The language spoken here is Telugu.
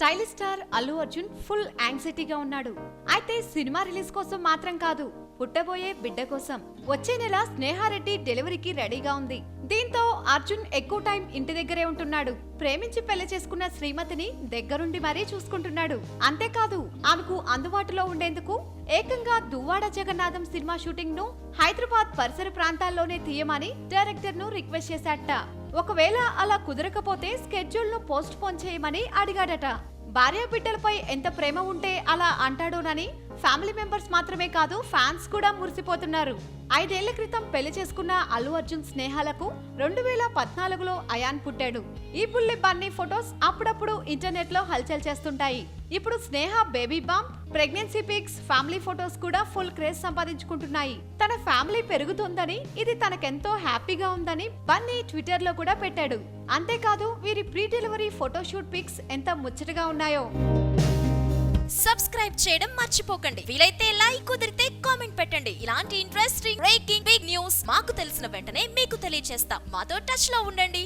Stylish star Allu Arjun full యాంగ్జైటీగా ఉన్నాడు. అయితే సినిమా రిలీజ్ కోసం మాత్రం కాదు, పుట్టబోయే బిడ్డ కోసం. వచ్చే నెల స్నేహారెడ్డి డెలివరీకి రెడీగా ఉంది. దీంతో అర్జున్ ఎక్కువ టైం ఇంటి దగ్గరే ఉంటున్నాడు. ప్రేమించి పెళ్లి చేసుకున్న శ్రీమతిని దగ్గరుండి మరీ చూసుకుంటున్నాడు. అంతేకాదు, ఆమెకు అందుబాటులో ఉండేందుకు ఏకంగా దువ్వాడ జగన్నాథం సినిమా షూటింగ్ ను హైదరాబాద్ పరిసర ప్రాంతాల్లోనే తీయమని డైరెక్టర్ ను రిక్వెస్ట్ చేశాడట. ఒకవేళ అలా కుదరకపోతే స్కెడ్యూల్ ను పోస్ట్ పోన్ చేయమని అడిగాడట. భార్య బిడ్డలపై ఎంత ప్రేమ ఉంటే అలా అంటాడోనని ఫ్యామిలీ మెంబర్స్ మాత్రమే కాదు, ఫ్యాన్స్ కూడా మురిసిపోతున్నారు. 5 ఏళ్ల క్రితం పెళ్లి చేసుకున్న అల్లు అర్జున్ స్నేహాలకు 2014లో అయాన్ పుట్టాడు. ఈ బుల్లి బన్నీ ఫొటోస్ అప్పుడప్పుడు ఇంటర్నెట్ లో హల్చల్ చేస్తుంటాయి. ఇప్పుడు Sneha baby bump, pregnancy pics, family photos కూడా ఫుల్ క్రేజ్ సంపాదించుకుంటున్నాయి. తన ఫ్యామిలీ పెరుగుతుందని, ఇది తనకెంతో హ్యాపీగా ఉందని బన్నీ ట్విట్టర్ లో కూడా పెట్టాడు. అంతేకాదు, వీరి ప్రీ డెలివరీ ఫోటోషూట్ పిక్స్ ఎంత ముచ్చటగా ఉన్నాయో. సబ్స్క్రైబ్ చేయడం మర్చిపోకండి. వీలైతే లైక్, కుదిరితే కామెంట్ పెట్టండి. ఇలాంటి ఇంట్రెస్టింగ్ బ్రేకింగ్ బిగ్ న్యూస్ మాకు తెలిసిన వెంటనే మీకు తెలియజేస్తాం. మాతో టచ్ లో ఉండండి.